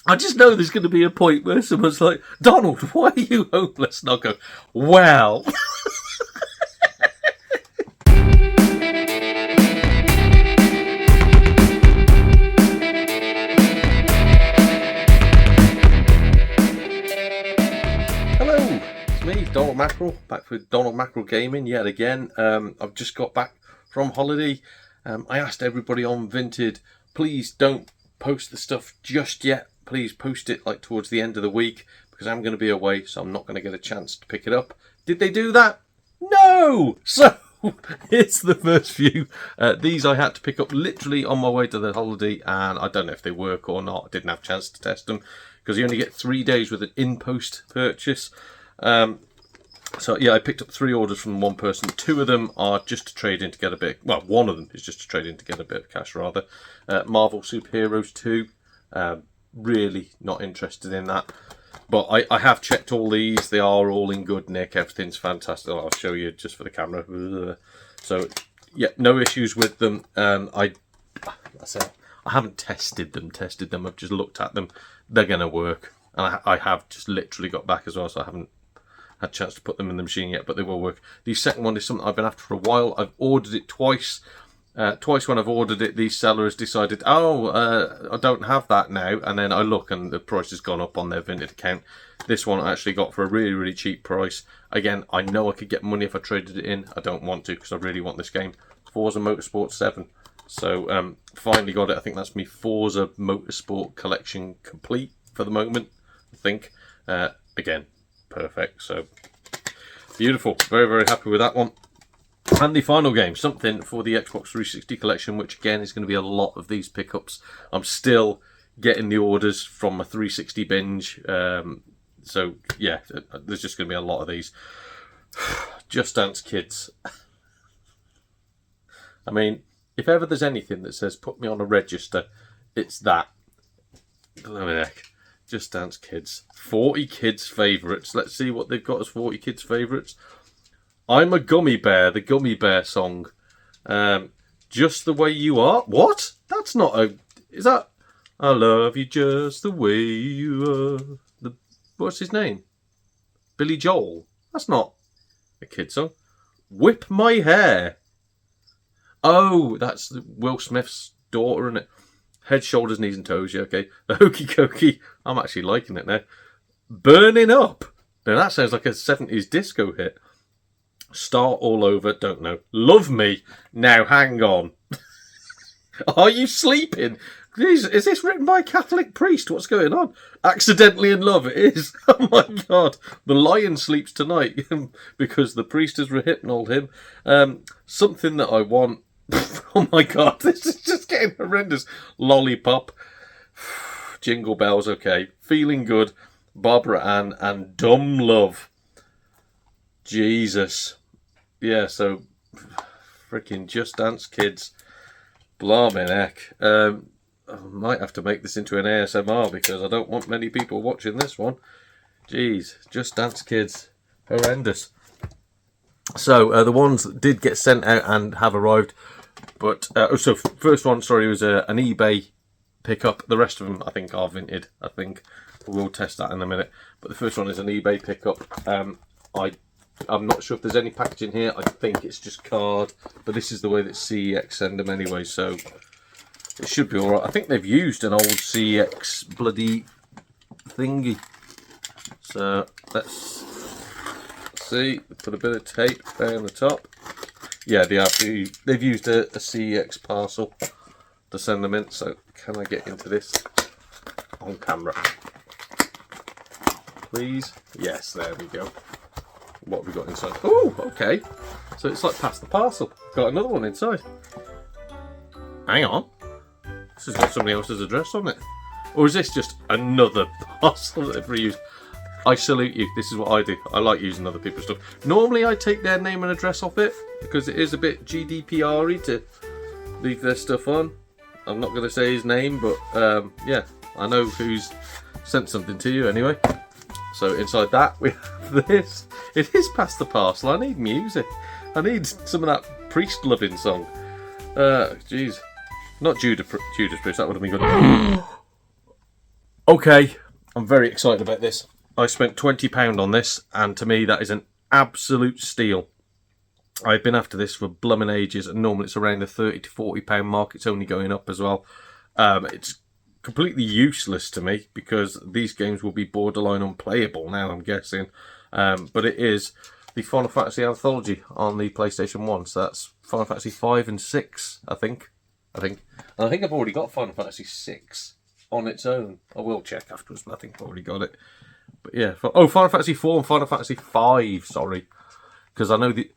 I just know there's going to be a point where someone's like, Donald, why are you homeless? And I'll go, well. Hello, it's me, Donald Mackerel, back with Donald Mackerel Gaming yet again. I've just got back from holiday. I asked everybody on Vinted, please don't post the stuff just yet. Please post it like towards the end of the week because I'm going to be away, so I'm not going to get a chance to pick it up. Did they do that? No! So it's the first few. These I had to pick up literally on my way to the holiday, and I don't know if they work or not. I didn't have a chance to test them because you only get 3 days with an in-post purchase. So yeah, I picked up 3 orders from one person. 2 of them are just to trade in to get a bit. Well, one of them is just to trade in to get a bit of cash, rather. Marvel Superheroes 2. Really not interested in that. But I have checked all these. They are all in good nick. Everything's fantastic. I'll show you just for the camera. So yeah, no issues with them. I haven't tested them. I've just looked at them. They're going to work. And I have just literally got back as well, so I haven't had a chance to put them in the machine yet, but they will work. The second one is something I've been after for a while. I've ordered it twice. Twice when I've ordered it, the seller has decided, I don't have that now. And then I look and the price has gone up on their Vinted account. This one I actually got for a really, really cheap price. Again, I know I could get money if I traded it in. I don't want to because I really want this game. Forza Motorsport 7. So finally got it. I think that's me Forza Motorsport collection complete for the moment, I think. Again, perfect. So beautiful. Very, very happy with that one. And the final game, something for the Xbox 360 collection, which again is going to be a lot of these pickups. I'm still getting the orders from my 360 binge. So yeah, there's just going to be a lot of these. Just Dance Kids. I mean, if ever there's anything that says put me on a register, it's that. Just Dance Kids. 40 kids' favourites. Let's see what they've got as 40 kids' favourites. I'm a Gummy Bear, the Gummy Bear song. Just the Way You Are. What? That's not a... Is that... I love you just the way you are. What's his name? Billy Joel. That's not a kid song. Whip My Hair. Oh, that's Will Smith's daughter, isn't it? Head, Shoulders, Knees and Toes. Yeah, okay. The Hokey Cokey. I'm actually liking it now. Burning Up. Now that sounds like a 70s disco hit. Start All Over, don't know. Love Me. Now, hang on. Are you sleeping? Is this written by a Catholic priest? What's going on? Accidentally in Love, it is. Oh my God. The lion sleeps tonight because the priest has rehypnoled him. Something that I want. Oh my God, this is just getting horrendous. Lollipop. Jingle Bells, okay. Feeling Good. Barbara Ann and Dumb Love. Jesus. Yeah, so freaking Just Dance Kids. Blimey heck. I might have to make this into an ASMR because I don't want many people watching this one. Jeez, Just Dance Kids. Horrendous. So the ones that did get sent out and have arrived. But, so first one, sorry, was an eBay pickup. The rest of them, I think, are Vinted. I think we'll test that in a minute. But the first one is an eBay pickup. I'm not sure if there's any packaging here. I think it's just card. But this is the way that CEX send them anyway, so it should be alright. I think they've used an old CEX bloody thingy. So let's see. Put a bit of tape down the top. Yeah, they've used a CEX parcel to send them in. So can I get into this on camera? Please? Yes, there we go. What have we got inside? Oh, okay. So it's like past the parcel. Got another one inside. Hang on. This has got somebody else's address on it. Or is this just another parcel that they've reused? I salute you. This is what I do. I like using other people's stuff. Normally I take their name and address off it because it is a bit GDPR-y to leave their stuff on. I'm not going to say his name, but yeah, I know who's sent something to you anyway. So inside that we have this. It is past the parcel. I need music. I need some of that priest loving song. Jeez. Not Judas Priest, that would have been good. Okay, I'm very excited about this. I spent £20 on this, and to me that is an absolute steal. I've been after this for blooming ages, and normally it's around the £30 to £40 mark. It's only going up as well. It's completely useless to me because these games will be borderline unplayable now, I'm guessing. But it is the Final Fantasy Anthology on the PlayStation 1. So that's Final Fantasy 5 and 6, I think. And I think I've already got Final Fantasy 6 on its own. I will check afterwards, but I think I've already got it. But yeah, Final Fantasy 4 and Final Fantasy 5, sorry. Because I know the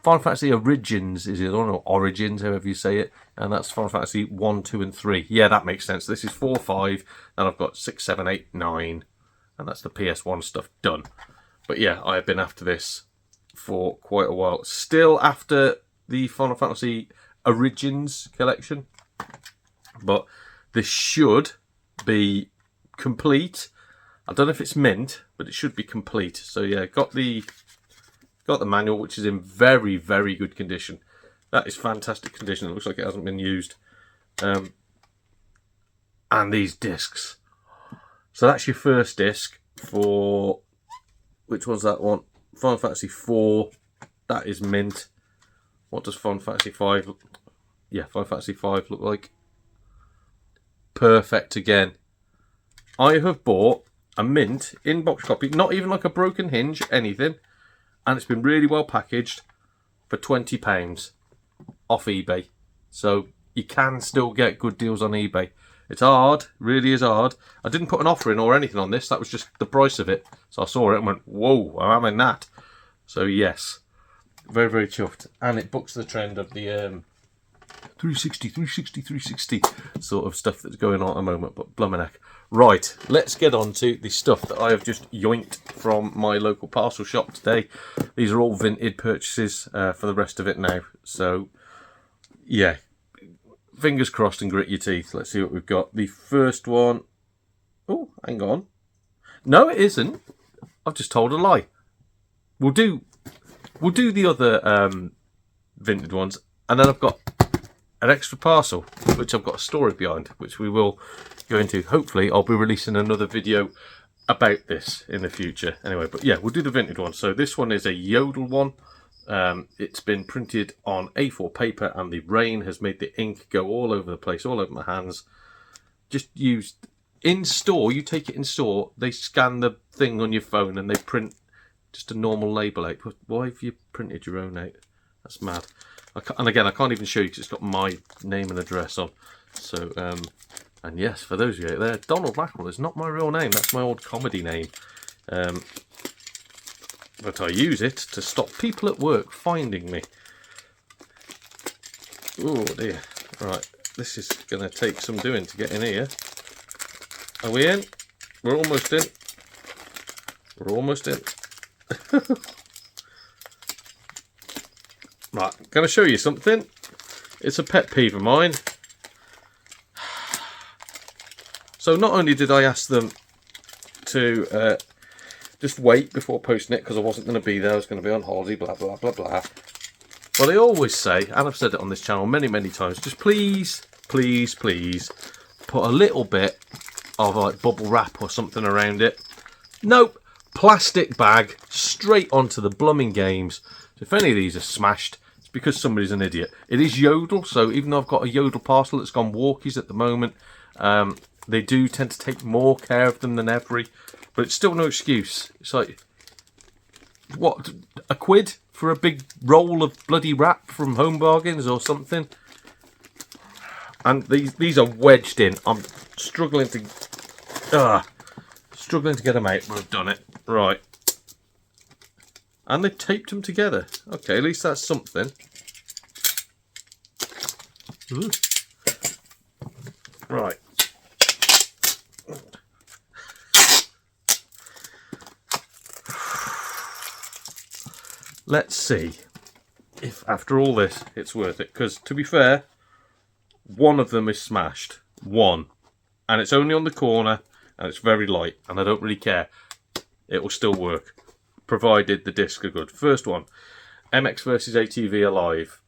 Final Fantasy Origins is the other one, or Origins, however you say it. And that's Final Fantasy 1, 2 and 3. Yeah, that makes sense. This is 4, 5, and I've got 6, 7, 8, 9. And that's the PS1 stuff done. But yeah, I have been after this for quite a while. Still after the Final Fantasy Origins collection. But this should be complete. I don't know if it's mint, but it should be complete. So yeah, got the manual, which is in very, very good condition. That is fantastic condition. It looks like it hasn't been used. And these discs. So that's your first disc for, which one's that one? Final Fantasy 4. That is mint. What does Final Fantasy 5 look? Yeah, Final Fantasy 5 look like? Perfect again. I have bought a mint in-box copy, not even like a broken hinge, anything, and it's been really well packaged for £20 off eBay. So you can still get good deals on eBay. It's hard, really is hard. I didn't put an offer in or anything on this, that was just the price of it. So I saw it and went, whoa, I'm having that. So yes, very, very chuffed. And it books the trend of the 360 sort of stuff that's going on at the moment, but blimmin' heck. Right, let's get on to the stuff that I have just yoinked from my local parcel shop today. These are all vintage purchases for the rest of it now. So, yeah, fingers crossed and grit your teeth. Let's see what we've got. The first one... Oh, hang on. No, it isn't. I've just told a lie. We'll do the other vintage ones, and then I've got an extra parcel, which I've got a story behind, which we will go into. Hopefully, I'll be releasing another video about this in the future. Anyway, but yeah, we'll do the vintage one. So this one is a Yodel one. It's been printed on A4 paper, and the rain has made the ink go all over the place, all over my hands. Just used in store. You take it in store, they scan the thing on your phone and they print just a normal label out. Why have you printed your own out? That's mad. And again, I can't even show you because it's got my name and address on. So, and yes, for those of you out there, Donald Mackerel is not my real name. That's my old comedy name. But I use it to stop people at work finding me. Oh dear. Right, this is going to take some doing to get in here. Are we in? We're almost in. We're almost in. Right, I'm going to show you something. It's a pet peeve of mine. So not only did I ask them to just wait before posting it because I wasn't going to be there, I was going to be on holiday, blah, blah, blah, blah. But I always say, and I've said it on this channel many, many times, just please, please, please put a little bit of like bubble wrap or something around it. Nope, plastic bag straight onto the blooming games. So if any of these are smashed, it's because somebody's an idiot. It is Yodel, so even though I've got a Yodel parcel that's gone walkies at the moment, they do tend to take more care of them than every, but it's still no excuse. It's like, what, a quid for a big roll of bloody wrap from Home Bargains or something? And these are wedged in. I'm struggling to get them out, but I've done it. Right. And they've taped them together. Okay, at least that's something. Ooh. Right. Let's see if after all this it's worth it. Because to be fair, one of them is smashed. One. And it's only on the corner and it's very light. And I don't really care. It will still work. Provided the discs are good. First one. MX vs ATV Alive.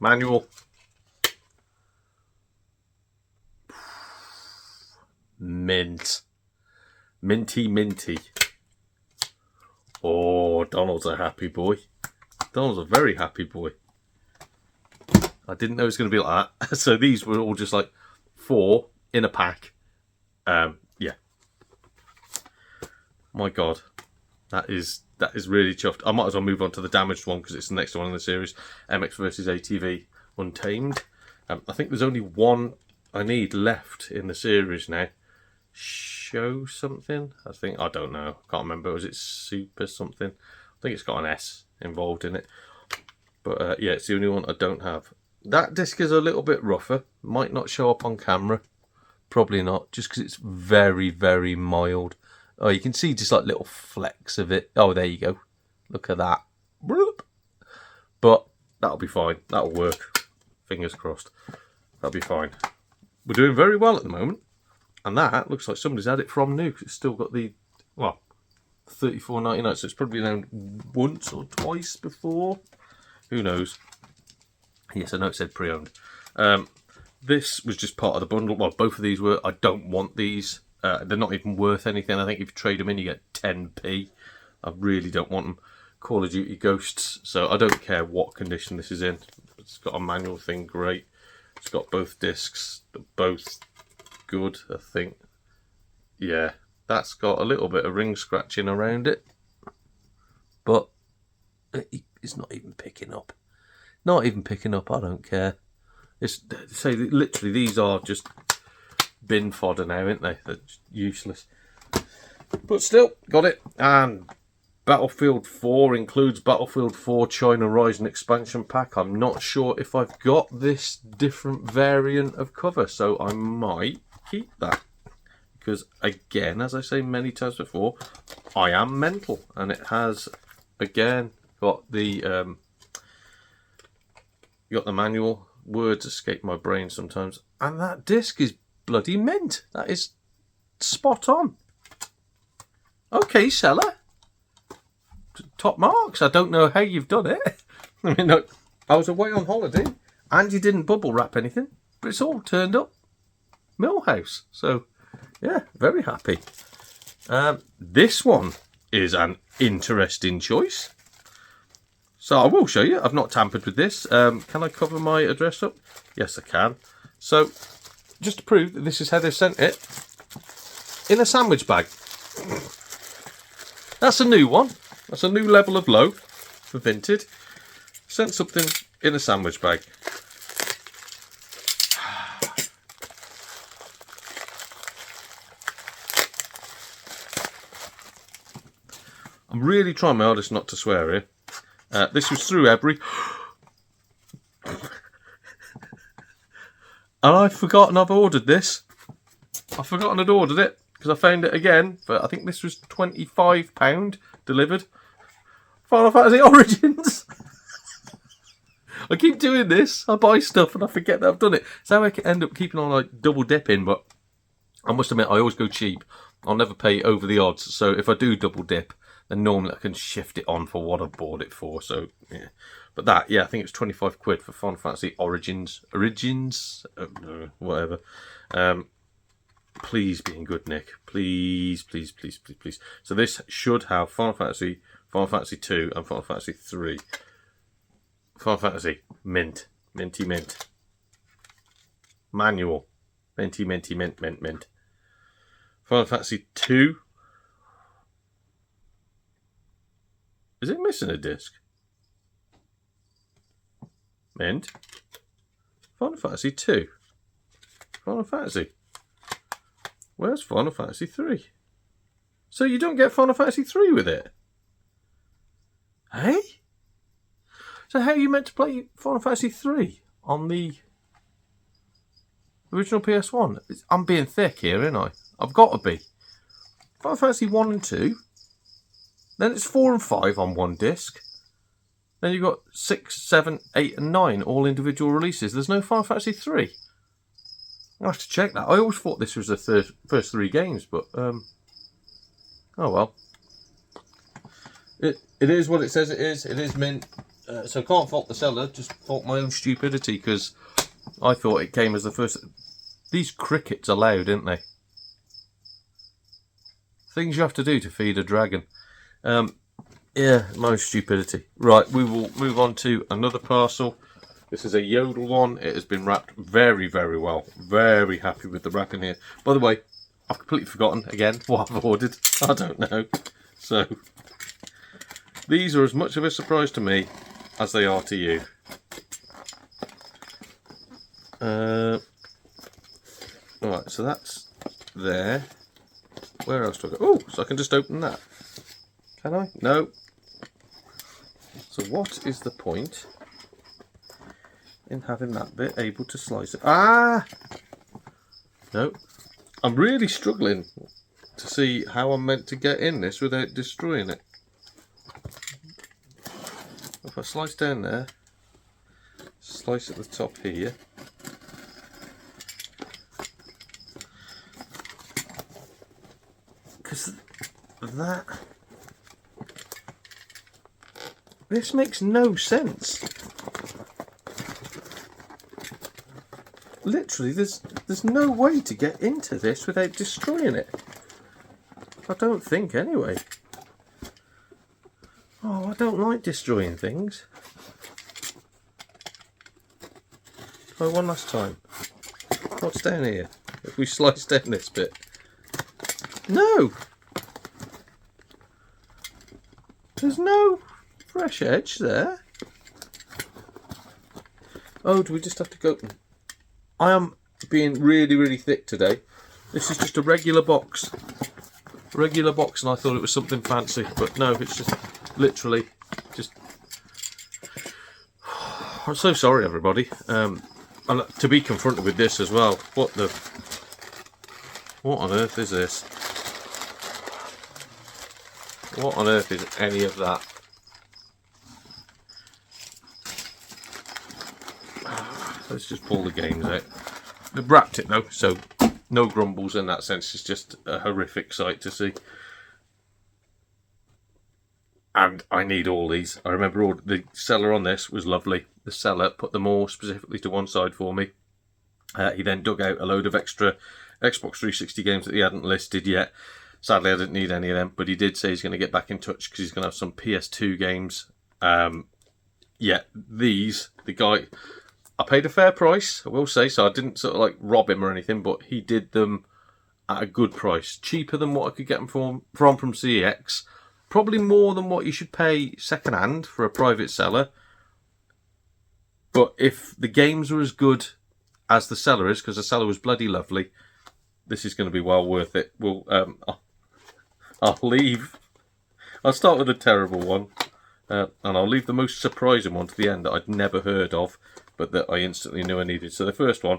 Manual. mint. Minty, minty. Oh, Donald's a happy boy. Donald's a very happy boy. I didn't know it was going to be like that. So these were all just like 4 in a pack. Yeah. My God. That is really chuffed. I might as well move on to the damaged one because it's the next one in the series. MX versus ATV Untamed. I think there's only one I need left in the series now. Show something? I don't know. Can't remember. Was it Super something? I think it's got an S involved in it. But yeah, it's the only one I don't have. That disc is a little bit rougher. Might not show up on camera. Probably not. Just because it's very, very mild. Oh, you can see just like little flecks of it. Oh, there you go. Look at that. But that'll be fine. That'll work. Fingers crossed. That'll be fine. We're doing very well at the moment. And that looks like somebody's had it from new. It's still got the, well, $34.99. So it's probably been once or twice before. Who knows? Yes, I know it said pre-owned. This was just part of the bundle. Well, both of these were. I don't want these. They're not even worth anything. I think if you trade them in, you get 10p. I really don't want them. Call of Duty Ghosts. So I don't care what condition this is in. It's got a manual thing, great. It's got both discs. They're both good, I think. Yeah, that's got a little bit of ring scratching around it. But it's not even picking up. Not even picking up, I don't care. It's say literally these are just bin fodder now, aren't they? They're useless. But still, got it. And Battlefield 4 includes Battlefield 4 China Rising expansion pack. I'm not sure if I've got this different variant of cover, so I might keep that. Because again, as I say many times before, I am mental. And it has, again, got the manual. Words escape my brain sometimes. And that disc is bloody mint. That is spot on. Okay, seller. Top marks. I don't know how you've done it. I mean, look, I was away on holiday and you didn't bubble wrap anything, but it's all turned up Millhouse. So, yeah, very happy. This one is an interesting choice. So I will show you. I've not tampered with this. Can I cover my address up? Yes, I can. So, just to prove that this is how they've sent it, in a sandwich bag. That's a new one. That's a new level of low for Vinted. Sent something in a sandwich bag. I'm really trying my hardest not to swear here. This was through Ebury. And I've forgotten I've ordered this. I've forgotten I'd ordered it because I found it again. But I think this was £25 delivered. Final Fantasy Origins. I keep doing this. I buy stuff and I forget that I've done it. It's how I end up keeping on like double dipping. But I must admit, I always go cheap. I'll never pay over the odds. So if I do double dip, then normally I can shift it on for what I bought it for. So yeah, but that, yeah, I think it's 25 quid for Final Fantasy Origins, whatever. Please be in good nick, please, please, please, please, please. So this should have Final Fantasy 2, and Final Fantasy 3. Final Fantasy mint, minty mint. Manual, minty minty mint mint mint. Final Fantasy 2. Is it missing a disc? Mint. Final Fantasy 2. Final Fantasy. Where's Final Fantasy 3? So you don't get Final Fantasy 3 with it? Hey? So how are you meant to play Final Fantasy 3 on the original PS1? I'm being thick here, ain't I? I've got to be. Final Fantasy 1 and 2. Then it's 4 and 5 on one disc. Then you've got 6, 7, 8 and 9, all individual releases. There's no Final Fantasy 3. I'll have to check that. I always thought this was the first 3 games, but oh well. It is what it says it is. It is mint. So can't fault the seller, just fault my own stupidity, because I thought it came as the first. These crickets are loud, aren't they? Things you have to do to feed a dragon. Yeah, my stupidity. Right, we will move on to another parcel. This is a Yodel one. It has been wrapped very, very well. Very happy with the wrapping here. By the way, I've completely forgotten again what I've ordered. I don't know. So, these are as much of a surprise to me as they are to you. Alright, so that's there. Where else do I go? Oh, so I can just open that. Can I? No. So what is the point in having that bit able to slice it? Ah! No. I'm really struggling to see how I'm meant to get in this without destroying it. If I slice down there, slice at the top here. Because that... This makes no sense. Literally, there's no way to get into this without destroying it. I don't think, anyway. Oh, I don't like destroying things. Try one last time. What's down here? If we slice down this bit. No! There's no fresh edge there. Oh, do we just have to go... I am being really, really thick today. This is just a regular box. Regular box, and I thought it was something fancy. But no, it's just literally just... I'm so sorry, everybody. And to be confronted with this as well. What on earth is this? What on earth is any of that? Let's just pull the games out. They've wrapped it though, so no grumbles in that sense. It's just a horrific sight to see. And I need all these. I remember the seller on this was lovely. The seller put them all specifically to one side for me. He then dug out a load of extra Xbox 360 games that he hadn't listed yet. Sadly, I didn't need any of them, but he did say he's going to get back in touch because he's going to have some PS2 games. Yeah, these, the guy... I paid a fair price, I will say, so I didn't sort of like rob him or anything, but he did them at a good price. Cheaper than what I could get them from CEX. Probably more than what you should pay second hand for a private seller. But if the games were as good as the seller is, because the seller was bloody lovely, this is going to be well worth it. We'll, I'll start with a terrible one, and I'll leave the most surprising one to the end that I'd never heard of, but that I instantly knew I needed. So the first one,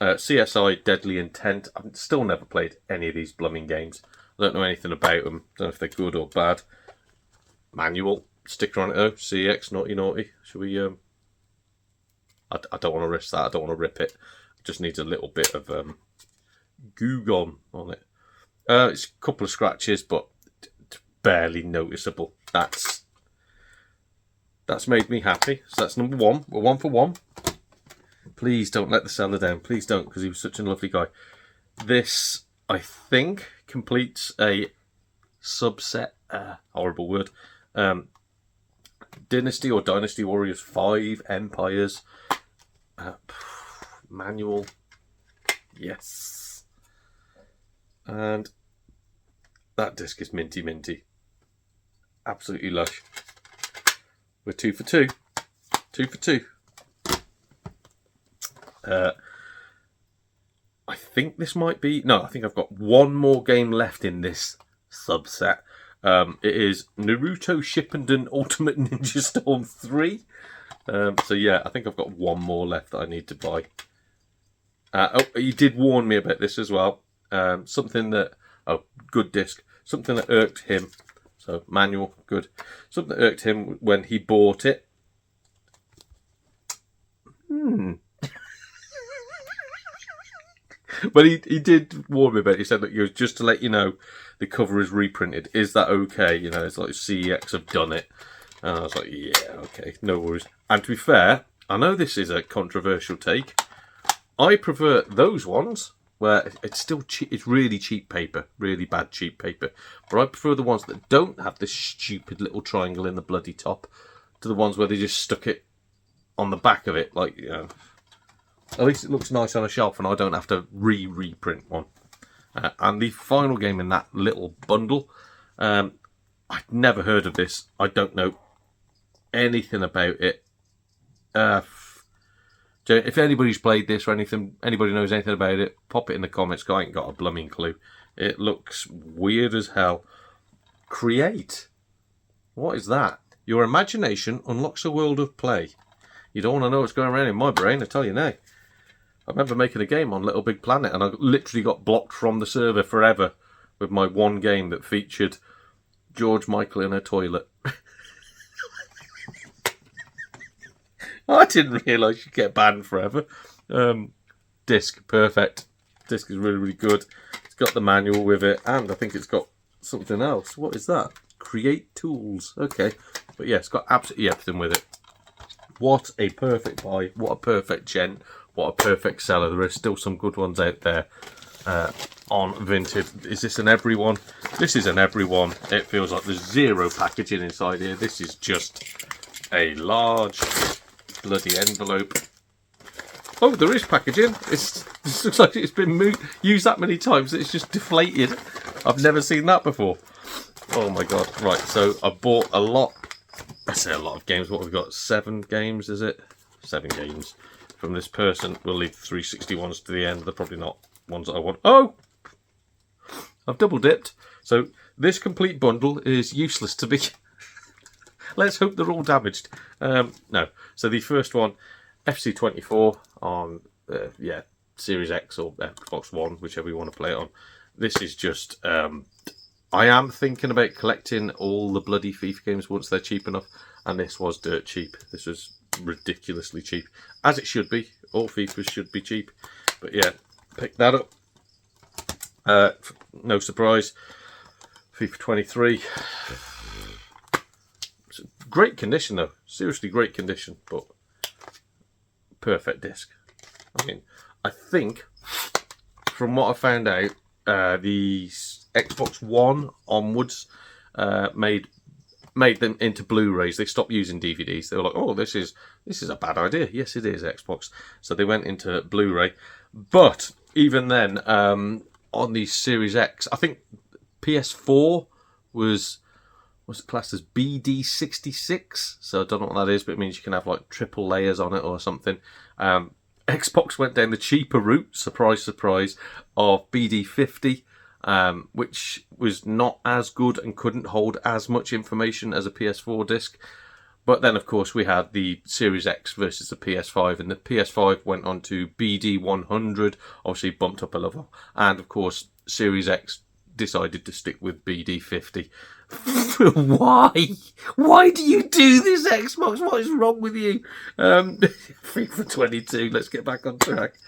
CSI Deadly Intent. I've still never played any of these blooming games. I don't know anything about them. Don't know if they're good or bad. Manual. Sticker on it though. CX, naughty naughty. Should we... I don't want to risk that. I don't want to rip it. It just needs a little bit of goo on it. It's a couple of scratches, but barely noticeable. That's made me happy. So that's number one. We're 1 for 1. Please don't let the seller down. Please don't, because he was such a lovely guy. This, I think, completes a subset. Horrible word. Dynasty or Dynasty Warriors 5 Empires. Manual. Yes. And that disc is minty minty. Absolutely lush. We're 2 for 2. 2 for 2. I think this might be... No, I think I've got one more game left in this subset. It is Naruto Shippuden Ultimate Ninja Storm 3. So yeah, I think I've got one more left that I need to buy. Oh, he did warn me about this as well. Something that... Oh, good disc. Something that irked him. So, manual, good. Something that irked him when he bought it. But he did warn me about it. He said, look, just to let you know, the cover is reprinted. Is that okay? You know, it's like CEX have done it. And I was like, yeah, okay, no worries. And to be fair, I know this is a controversial take. I prefer those ones where it's still cheap. It's really cheap paper, really bad cheap paper. But I prefer the ones that don't have this stupid little triangle in the bloody top to the ones where they just stuck it on the back of it, like, you know. At least it looks nice on a shelf, and I don't have to reprint one. And the final game in that little bundle, I'd never heard of this. I don't know anything about it. If anybody's played this or anything, anybody knows anything about it, pop it in the comments. 'Cause I ain't got a blooming clue. It looks weird as hell. Create. What is that? Your imagination unlocks a world of play. You don't want to know what's going around in my brain, I tell you now. I remember making a game on Little Big Planet, and I literally got blocked from the server forever with my one game that featured George Michael in a toilet. I didn't realise you'd get banned forever. Disc, perfect. Disc is really, really good. It's got the manual with it, and I think it's got something else. What is that? Create tools. Okay. But yeah, it's got absolutely everything with it. What a perfect buy. What a perfect gen. What a perfect seller. There are still some good ones out there on Vinted. Is this an everyone? This is an everyone. It feels like there's zero packaging inside here. This is just a large bloody envelope. Oh, there is packaging. It looks like it's been used that many times that it's just deflated. I've never seen that before. Oh my god. Right, so I bought a lot. I say a lot of games. What we've got? 7 games, is it? 7 games from this person. We'll leave 361s to the end. They're probably not ones that I want. Oh! I've double dipped. So this complete bundle is useless to be. Let's hope they're all damaged. No. So the first one, FC24 on Series X or Xbox One, whichever you want to play it on. This is just. I am thinking about collecting all the bloody FIFA games once they're cheap enough, and this was dirt cheap. This was ridiculously cheap, as it should be. All FIFAs should be cheap, but yeah, pick that up. No surprise, FIFA 23. It's great condition though, seriously great condition, but perfect disc. I mean, I think from what I found out, the Xbox One onwards made them into Blu-rays. They stopped using DVDs. They were like, "Oh, this is a bad idea." Yes, it is, Xbox. So they went into Blu-ray. But even then, on the Series X, I think PS4 was it classed as BD66. So I don't know what that is, but it means you can have like triple layers on it or something. Xbox went down the cheaper route, surprise, surprise, of BD50. Which was not as good and couldn't hold as much information as a PS4 disc. But then, of course, we had the Series X versus the PS5, and the PS5 went on to BD100, obviously bumped up a level. And, of course, Series X decided to stick with BD50. Why? Why do you do this, Xbox? What is wrong with you? FIFA 22, let's get back on track.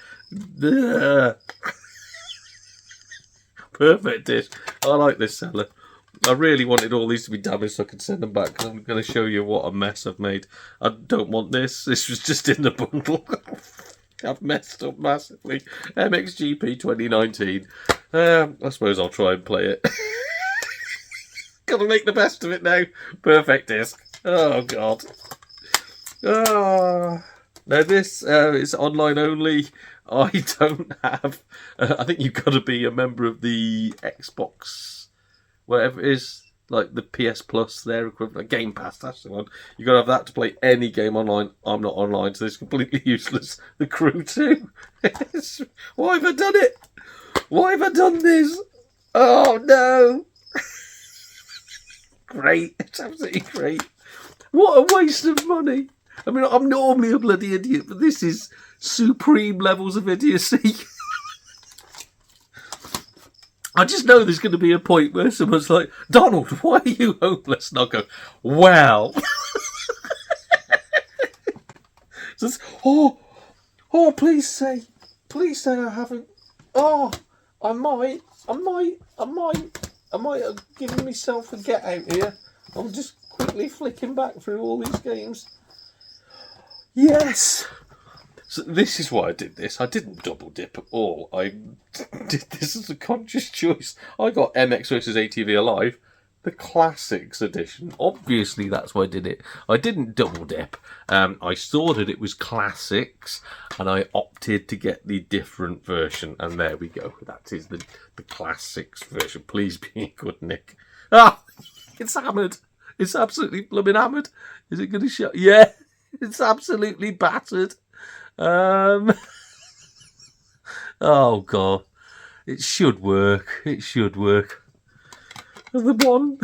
Perfect disc. I like this seller. I really wanted all these to be damaged so I could send them back, because I'm going to show you what a mess I've made. I don't want this. This was just in the bundle. I've messed up massively. MXGP 2019. I suppose I'll try and play it. Gotta make the best of it now. Perfect disc. Oh, God. Oh. Now this is online only. I don't have. I think you've got to be a member of the Xbox, whatever it is, like the PS Plus, their equivalent, Game Pass. That's the one. You've got to have that to play any game online. I'm not online, so it's completely useless. The Crew 2. Why have I done it? Why have I done this? Oh no! Great, it's absolutely great. What a waste of money. I mean, I'm normally a bloody idiot, but this is supreme levels of idiocy. I just know there's going to be a point where someone's like, "Donald, why are you homeless?" And I'll go, "Well." Just, oh, please say I haven't. Oh, I might have given myself a get out here. I'm just quickly flicking back through all these games. Yes! So this is why I did this. I didn't double dip at all. I did this as a conscious choice. I got MX versus ATV Alive, the Classics edition. Obviously, that's why I did it. I didn't double dip. I saw that it was Classics, and I opted to get the different version. And there we go. That is the Classics version. Please be good, Nick. Ah, it's hammered. It's absolutely blooming hammered. Is it going to show? Yeah, it's absolutely battered. Oh God, it should work. It should work. The one,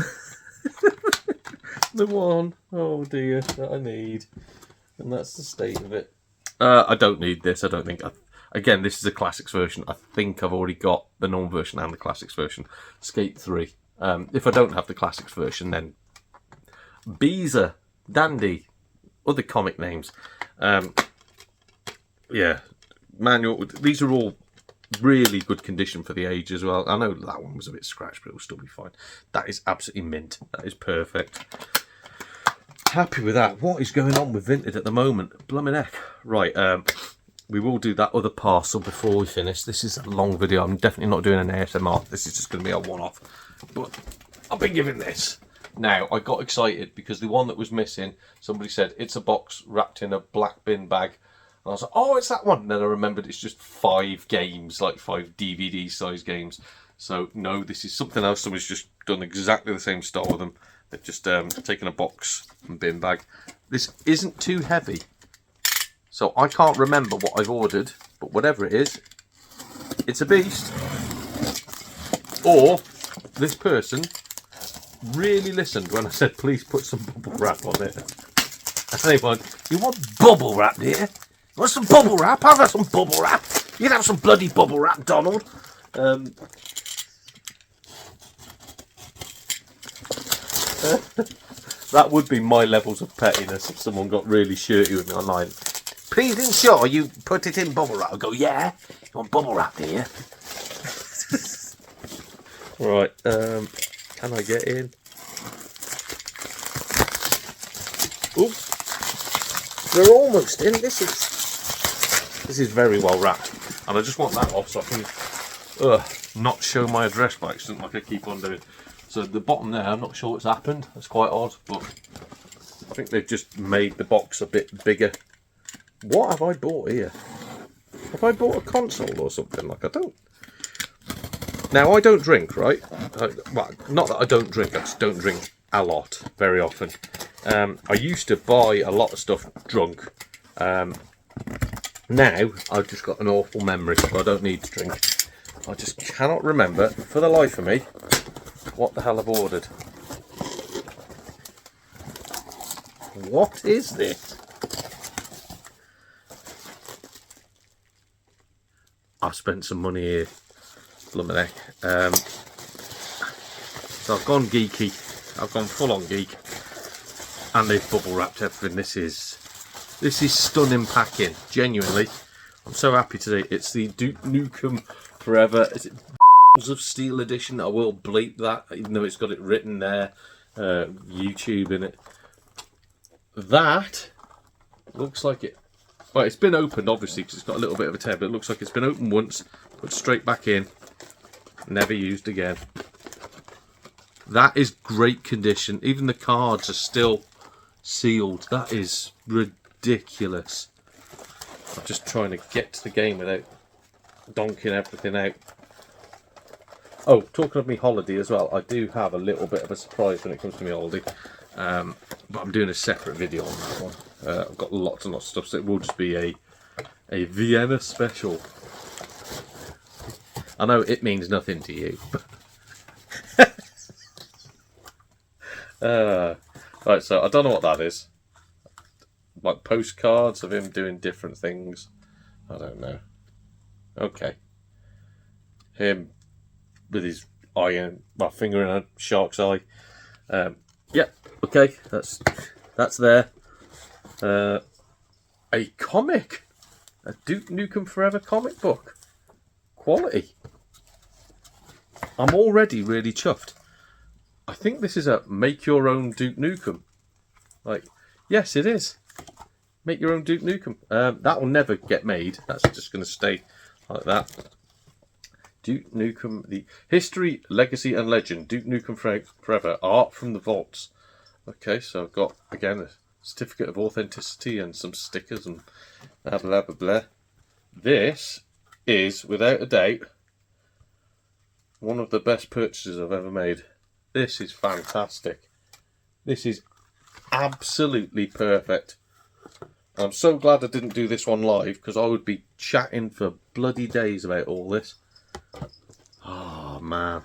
the one. Oh dear, that I need, and that's the state of it. I don't need this. I don't think. Again, this is a Classics version. I think I've already got the normal version and the Classics version. Skate 3. If I don't have the Classics version, then Beezer, Dandy, other comic names. Yeah, manual. These are all really good condition for the age as well. I know that one was a bit scratched, but it'll still be fine. That is absolutely mint. That is perfect. Happy with that. What is going on with Vinted at the moment? Blimmin' heck. Right, we will do that other parcel before we finish. This is a long video. I'm definitely not doing an ASMR. This is just going to be a one-off. But I'll be giving this. Now, I got excited because the one that was missing, somebody said, it's a box wrapped in a black bin bag. And I was like, oh, it's that one. And then I remembered it's just 5 games, like 5 DVD size games. So, no, this is something else. Somebody's just done exactly the same style with them. They've just taken a box and bin bag. This isn't too heavy. So, I can't remember what I've ordered. But whatever it is, it's a beast. Or, this person really listened when I said, please put some bubble wrap on it. And they went, you want bubble wrap, dear? You want some bubble wrap? I've got some bubble wrap. You can have some bloody bubble wrap, Donald. That would be my levels of pettiness if someone got really shirty with me online. Please ensure you put it in bubble wrap. I go, yeah. You want bubble wrap, do you? Right. Can I get in? Oops. They're almost in. This is very well wrapped. And I just want that off so I can not show my address by accident like I keep on doing. So the bottom there, I'm not sure what's happened. That's quite odd, but I think they've just made the box a bit bigger. What have I bought here? Have I bought a console or something? Like, I don't. Now, I don't drink, right? Well, not that I don't drink. I just don't drink a lot, very often. I used to buy a lot of stuff drunk. Now, I've just got an awful memory, so I don't need to drink. I just cannot remember, for the life of me, what the hell I've ordered. What is this? I've spent some money here. Blimmin' heck. So I've gone geeky. I've gone full on geek. And they've bubble wrapped everything. This is stunning packing. Genuinely. I'm so happy today. It's the Duke Nukem Forever. Is it Balls of Steel edition? I will bleep that, even though it's got it written there. YouTube in it. That looks like it. Well, it's been opened obviously because it's got a little bit of a tear, but it looks like it's been opened once, put straight back in, never used again. That is great condition. Even the cards are still sealed. That is ridiculous. I'm just trying to get to the game without donking everything out. Oh, talking of me holiday as well, I do have a little bit of a surprise when it comes to me holiday. But I'm doing a separate video on that one. I've got lots and lots of stuff, so it will just be a Vienna special. I know it means nothing to you. Right, so I don't know what that is. Like postcards of him doing different things. I don't know. Okay. Him with his eye in, well, finger in a shark's eye. Yeah, okay, that's there. A comic, a Duke Nukem Forever comic book, quality. I'm already really chuffed. I think this is a make your own Duke Nukem. Like, yes, it is. make your own Duke Nukem. That will never get made. That's just going to stay like that. Duke Nukem, the history, legacy, and legend. Duke Nukem Forever. Art from the vaults. Okay, so I've got again a certificate of authenticity and some stickers and blah blah blah blah. This is, without a doubt, one of the best purchases I've ever made. This is fantastic. This is absolutely perfect. I'm so glad I didn't do this one live, because I would be chatting for bloody days about all this. Oh man.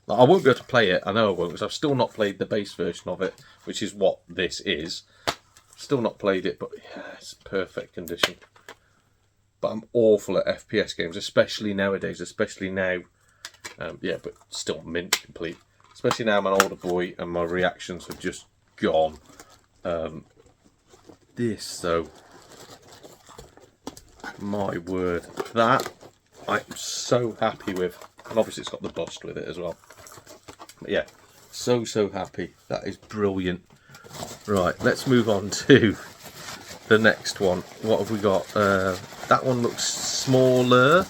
I won't be able to play it, I know I won't, because I've still not played the base version of it, which is what this is. Still not played it, but yeah, it's perfect condition. But I'm awful at FPS games, especially nowadays, especially now. Yeah, but still mint complete. Especially now I'm an older boy and my reactions have just gone. This though, my word, that I'm so happy with. And obviously it's got the bust with it as well. But yeah, so happy. That is brilliant. Right, let's move on to the next one. What have we got? That one looks smaller.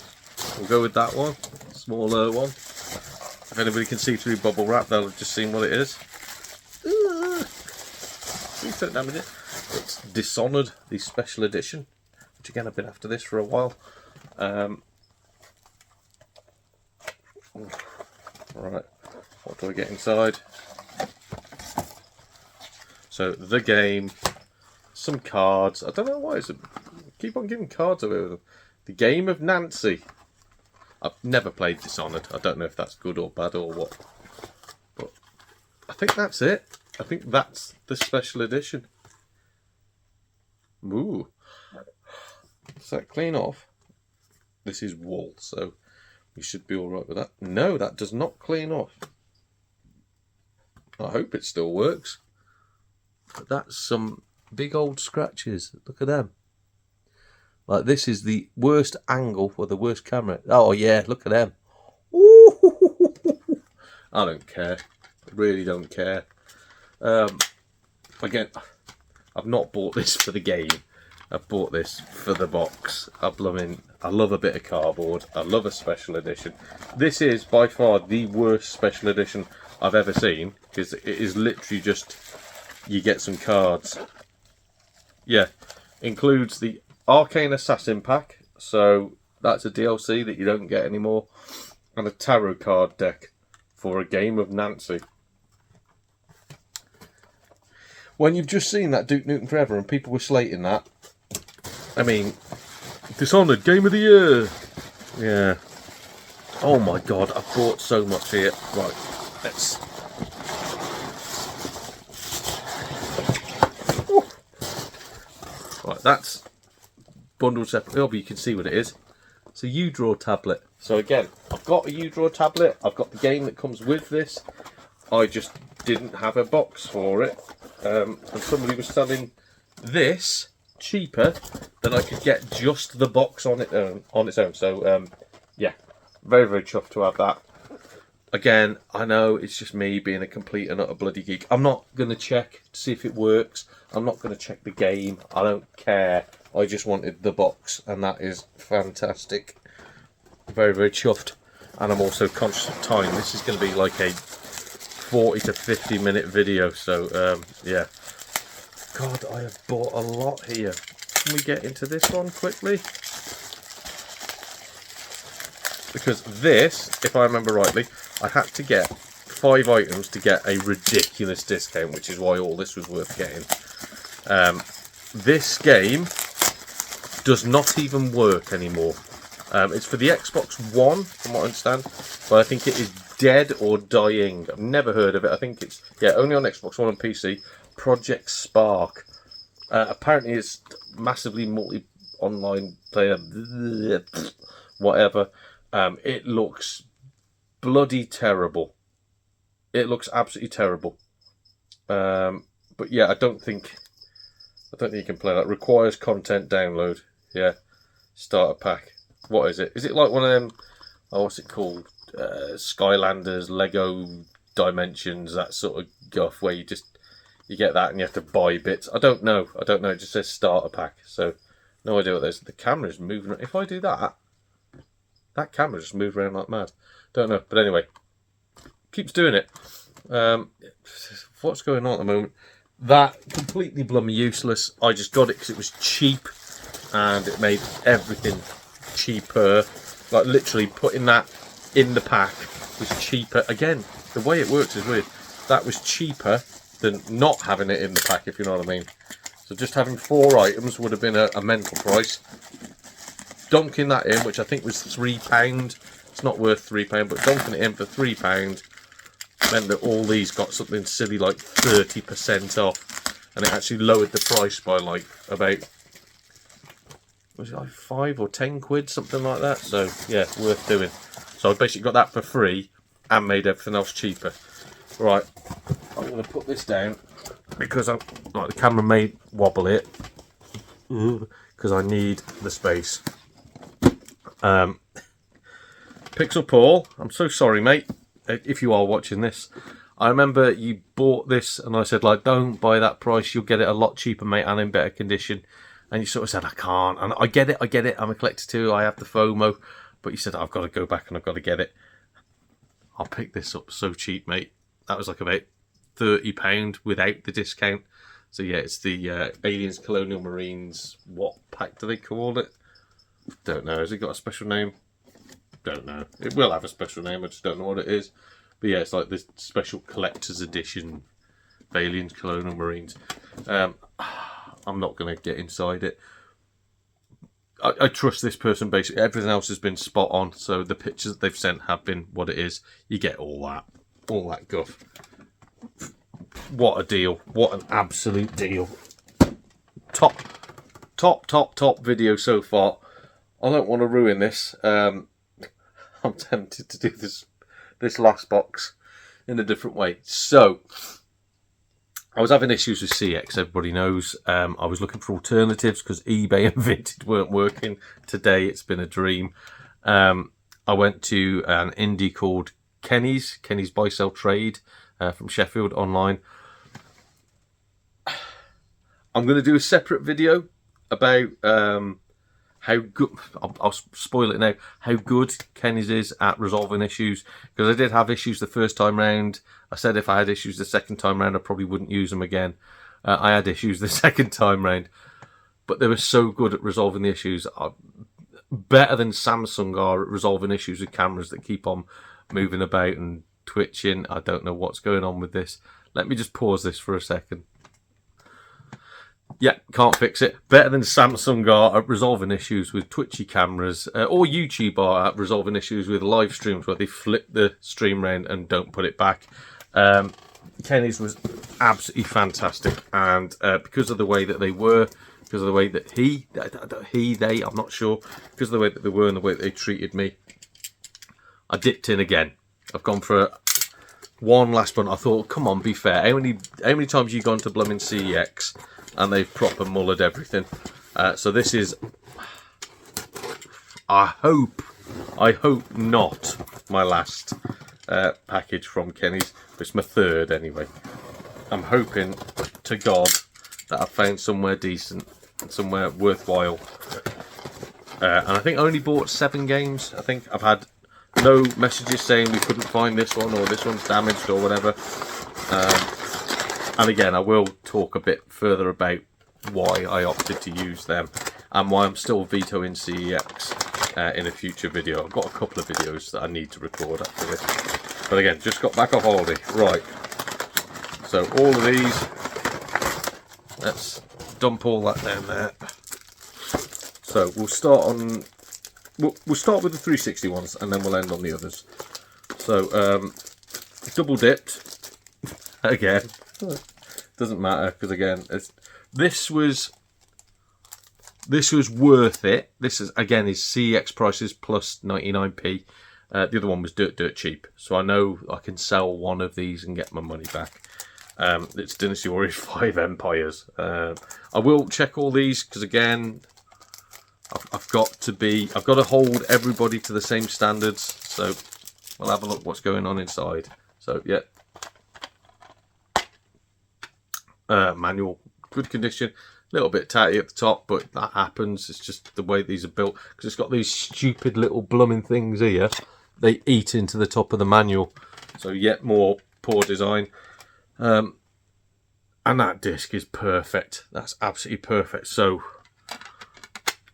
We'll go with that one. Smaller one. If anybody can see through bubble wrap, they'll have just seen what it is. Please don't damage it. It's Dishonored, the special edition, which again I've been after this for a while. Right, what do I get inside? So the game, some cards. I don't know why it's keep on giving cards away with them. The Game of Nancy. I've never played Dishonored. I don't know if that's good or bad or what. But I think that's it. I think that's the special edition. Ooh. Does that clean off? This is wool, so we should be alright with that. No, that does not clean off. I hope it still works. But that's some big old scratches. Look at them. Like, this is the worst angle for the worst camera. Oh yeah, look at them. Ooh. I don't care. I really don't care. Again, I've not bought this for the game. I've bought this for the box. I love a bit of cardboard. I love a special edition. This is by far the worst special edition I've ever seen, because it is literally just, you get some cards. Yeah, includes the Arcane Assassin pack, so that's a DLC that you don't get anymore, and a tarot card deck for a Game of Nancy. When you've just seen that Duke Nukem Forever and people were slating that, I mean, Dishonored Game of the Year. Yeah. Oh my god, I've bought so much here. Right, let's. Ooh. Right, that's bundled separately. Oh, but you can see what it is. It's a U-Draw tablet. So again, I've got a U-Draw tablet. I've got the game that comes with this. I just didn't have a box for it. And somebody was selling this cheaper than I could get just the box on its own. So yeah, very chuffed to have that. Again, I know it's just me being a complete and utter bloody geek. I'm not going to check to see if it works. I'm not going to check the game. I don't care. I just wanted the box, and that is fantastic. Very chuffed. And I'm also conscious of time. This is going to be like a 40 to 50 minute video, so yeah. God, I have bought a lot here. Can we get into this one quickly? Because this, if I remember rightly, I had to get 5 items to get a ridiculous discount, which is why all this was worth getting. This game does not even work anymore. It's for the Xbox One, from what I understand, but I think it is dead or dying. I've never heard of it. I think it's, yeah, only on Xbox One and PC. Project Spark. Apparently it's massively online player, whatever. It looks bloody terrible. It looks absolutely terrible. But yeah, I don't think you can play that. Requires content download. Yeah, starter pack. What is it? Is it like one of them? Oh, what's it called? Skylanders, Lego Dimensions, that sort of guff where you you get that and you have to buy bits. I don't know. It just says starter pack, so no idea what those. The camera's moving. If I do that, that camera just moves around like mad. Don't know, but anyway, keeps doing it. What's going on at the moment? That completely blooming useless. I just got it because it was cheap, and it made everything cheaper. Like literally putting that in the pack was cheaper. Again, the way it works is weird. That was cheaper than not having it in the pack, if you know what I mean. So just having 4 items would have been a mental price. Dunking that in, which I think was £3. It's not worth £3, but dunking it in for £3 meant that all these got something silly like 30% off, and it actually lowered the price by like about, was it like 5 or 10 quid, something like that. So yeah, worth doing. So I basically got that for free and made everything else cheaper. Right, I'm going to put this down because the camera may wobble it because I need the space. Pixel Paul, I'm so sorry, mate, if you are watching this. I remember you bought this and I said, like, don't buy that price, you'll get it a lot cheaper, mate, and in better condition. And you sort of said, I can't. And I get it, I'm a collector too, I have the FOMO. But you said, I've got to go back and I've got to get it. I'll pick this up so cheap, mate. That was like about £30 without the discount. So yeah, it's the Aliens Colonial Marines, what pack do they call it? Don't know. Has it got a special name? Don't know. It will have a special name, I just don't know what it is. But yeah, it's like this special collector's edition of Aliens Colonial Marines. I'm not going to get inside it. I trust this person basically. Everything else has been spot on, so the pictures that they've sent have been what it is. You get all that guff. What a deal. What an absolute deal. Top video so far. I don't want to ruin this. I'm tempted to do this last box in a different way. So, I was having issues with CX, everybody knows. I was looking for alternatives because eBay and Vinted weren't working. Today, it's been a dream. I went to an indie called Kenny's Buy Sell Trade from Sheffield online. I'm going to do a separate video about how good, I'll spoil it now, how good Kenny's is at resolving issues. Because I did have issues the first time round. I said if I had issues the second time round, I probably wouldn't use them again. I had issues the second time round. But they were so good at resolving the issues. Better than Samsung are at resolving issues with cameras that keep on moving about and twitching. I don't know what's going on with this. Let me just pause this for a second. Yeah, can't fix it. Better than Samsung are at resolving issues with twitchy cameras, or YouTube are at resolving issues with live streams where they flip the stream round and don't put it back. Kenny's was absolutely fantastic, and because of the way that they were, because of the way that they, I'm not sure, because of the way that they were and the way that they treated me, I dipped in again. I've gone for one last one. I thought, come on, be fair. How many times have you gone to blooming CEX and they've proper mullered everything? So this is, I hope not my last package from Kenny's. It's my third anyway. I'm hoping to God that I've found somewhere decent, somewhere worthwhile. And I think I only bought 7 games. I think I've had no messages saying we couldn't find this one or this one's damaged or whatever. And again, I will talk a bit further about why I opted to use them and why I'm still vetoing CEX in a future video. I've got a couple of videos that I need to record after this. But again, just got back off holiday. Right. So all of these, let's dump all that down there. So we'll start on, we'll start with the 360 ones and then we'll end on the others. So double dipped again. Doesn't matter because again, this was worth it. This is again is CEX prices plus 99p. The other one was dirt cheap, so I know I can sell one of these and get my money back. It's Dynasty Warriors 5 Empires. I will check all these because again, I've got to hold everybody to the same standards. So we'll have a look what's going on inside. So yeah. manual, good condition. A little bit tatty at the top, but that happens. It's just the way these are built, because it's got these stupid little blooming things here. They eat into the top of the manual, so yet more poor design. And that disc is perfect. That's absolutely perfect. So,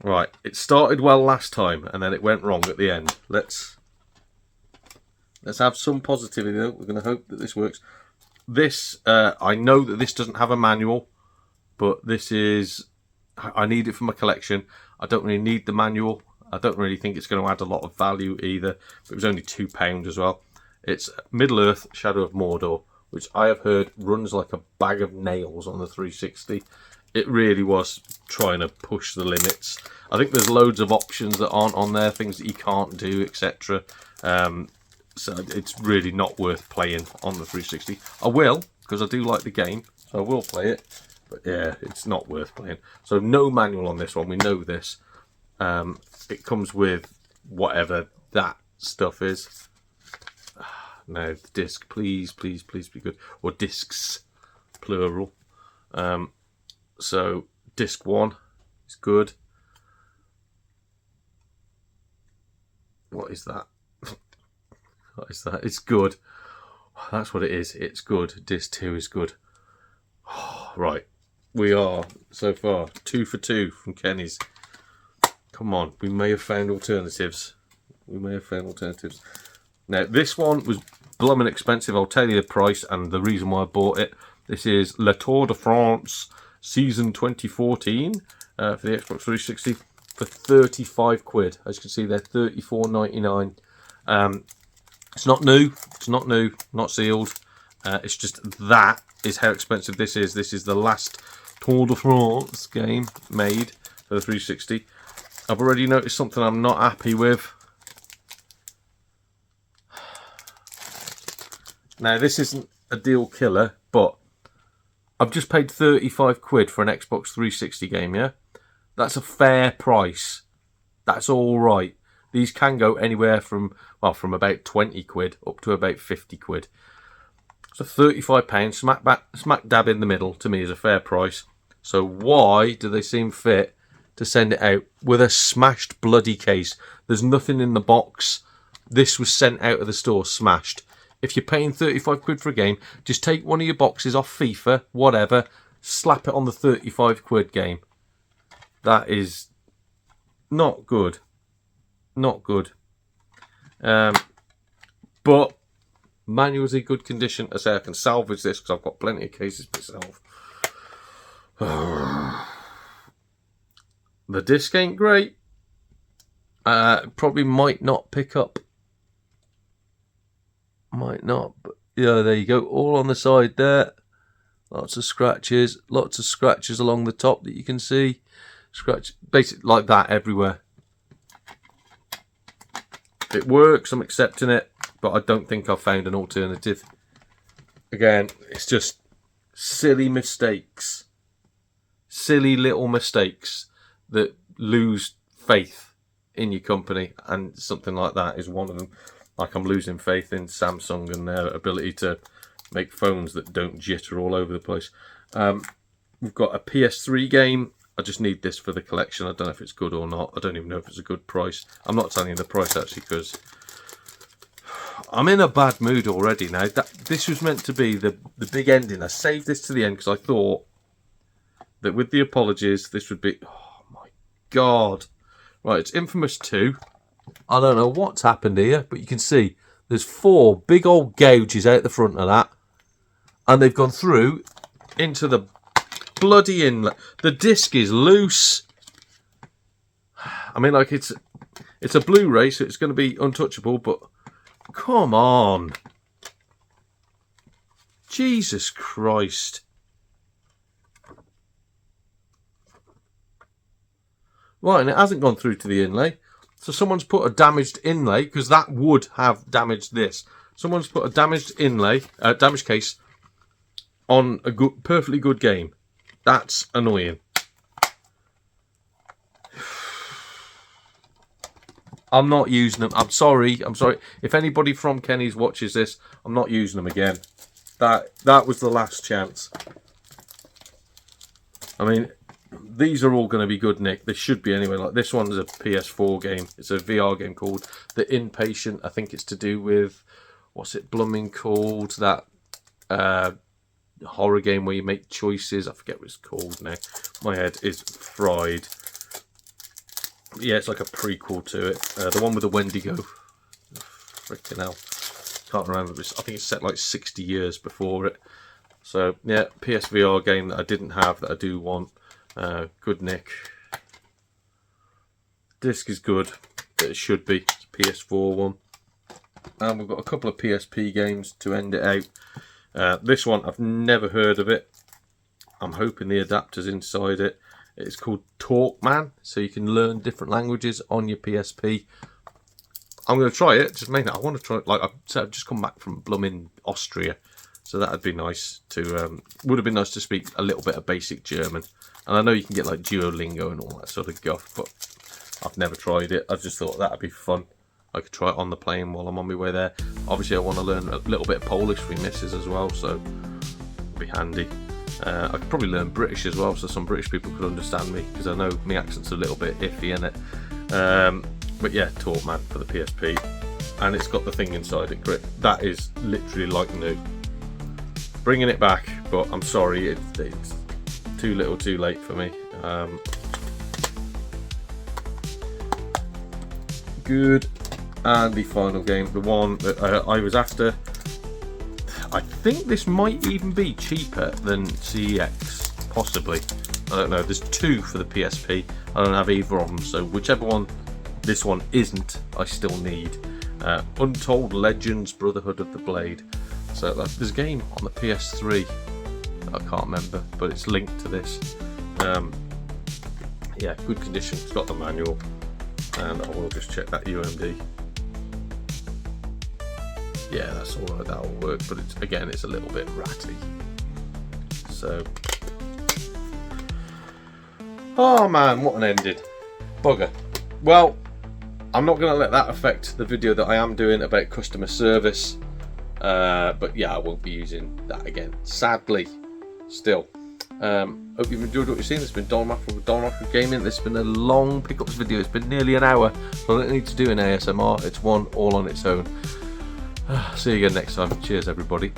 right, it started well last time, and then it went wrong at the end. Let's have some positivity, though. We're going to hope that this works. This, I know that this doesn't have a manual, but this is, I need it for my collection. I don't really need the manual. I don't really think it's going to add a lot of value either. But it was only £2 as well. It's Middle-earth Shadow of Mordor, which I have heard runs like a bag of nails on the 360. It really was trying to push the limits. I think there's loads of options that aren't on there, things that you can't do, etc. So it's really not worth playing on the 360. I will, because I do like the game, so I will play it. But yeah, it's not worth playing. So no manual on this one, we know this. It comes with whatever that stuff is. No, the disc, please, please, please be good. Or discs, plural. So disc 1 is good. What is that? What is that? It's good. That's what it is. It's good. Disc 2 is good. Right. We are, so far, 2 for 2 from Kenny's. Come on. We may have found alternatives. Now, this one was blooming expensive. I'll tell you the price and the reason why I bought it. This is Le Tour de France Season 2014 for the Xbox 360 for 35 quid. As you can see, they're $34.99. It's not new. It's not new. Not sealed. It's just that is how expensive this is. This is the last Tour de France game made for the 360. I've already noticed something I'm not happy with. Now, this isn't a deal killer, but I've just paid 35 quid for an Xbox 360 game, yeah? That's a fair price. That's all right. These can go anywhere from, well, from about 20 quid up to about 50 quid. So £35, smack dab in the middle, to me is a fair price. So why do they seem fit to send it out with a smashed bloody case? There's nothing in the box. This was sent out of the store smashed. If you're paying 35 quid for a game, just take one of your boxes off FIFA, whatever, slap it on the 35 quid game. That is not good. Not good. But manual's in good condition. I say I can salvage this because I've got plenty of cases myself. The disc ain't great. Probably might not pick up. Might not, but yeah, there you go. All on the side there. Lots of scratches. Lots of scratches along the top that you can see. Scratch, basically like that everywhere. It works, I'm accepting it, but I don't think I've found an alternative. Again, it's just silly mistakes. Silly little mistakes that lose faith in your company, and something like that is one of them. Like I'm losing faith in Samsung and their ability to make phones that don't jitter all over the place. We've got a PS3 game. I just need this for the collection. I don't know if it's good or not. I don't even know if it's a good price. I'm not telling you the price actually because I'm in a bad mood already now. This was meant to be the big ending. I saved this to the end because I thought that with the apologies, this would be... Oh my God. Right, it's Infamous 2. I don't know what's happened here, but you can see there's 4 big old gouges out the front of that. And they've gone through into the bloody inlet. The disc is loose. I mean, like, it's a Blu-ray, so it's going to be untouchable, but come on. Jesus Christ. Right, and it hasn't gone through to the inlay. So someone's put a damaged inlay, because that would have damaged this. Someone's put a damaged inlay, damaged case, on a good, perfectly good game. That's annoying. I'm not using them. I'm sorry. If anybody from Kenny's watches this, I'm not using them again. That was the last chance. I mean, these are all going to be good, Nick. They should be anyway. Like this one's a PS4 game. It's a VR game called The Inpatient. I think it's to do with, what's it blooming called? That horror game where you make choices. I forget what it's called now. My head is fried. Yeah, it's like a prequel to it. The one with the Wendigo. Freaking hell. Can't remember. I think it's set like 60 years before it. So, yeah, PSVR game that I didn't have that I do want. Good, Nick. Disc is good. It should be. It's a PS4 one. And we've got a couple of PSP games to end it out. This one, I've never heard of it. I'm hoping the adapter's inside it. It's called Talkman, so you can learn different languages on your PSP. I'm going to try it, just mainly I want to try it. Like I've just come back from blooming Austria, so that'd be nice to, would have been nice to speak a little bit of basic German. And I know you can get like Duolingo and all that sort of guff, but I've never tried it. I just thought that'd be fun. I could try it on the plane while I'm on my way there. Obviously I want to learn a little bit of Polish for missus as well, so it'd be handy. I could probably learn British as well, so some British people could understand me, because I know my accent's a little bit iffy in it. But yeah, Talkman for the PSP, and it's got the thing inside it. Great. That is literally like new. Bringing it back, but I'm sorry, it's too little, too late for me. Good. And the final game, the one that I was after. I think this might even be cheaper than CEX, possibly. I don't know. There's two for the PSP. I don't have either of them, so whichever one this one isn't, I still need. Untold Legends: Brotherhood of the Blade. So there's a game on the PS3. I can't remember, but it's linked to this. Yeah, good condition. It's got the manual, and I will just check that UMD. Yeah, that's alright, that'll work, but it's, again, it's a little bit ratty. So, oh man, what an ending. Bugger. Well, I'm not going to let that affect the video that I am doing about customer service, but yeah, I won't be using that again, sadly, still. Hope you've enjoyed what you've seen. It's been Donald Mackerel with Donald Mackerel Gaming. This has been a long pickups video. It's been nearly an hour, so I don't need to do an ASMR. It's one all on its own. See you again next time. Cheers, everybody.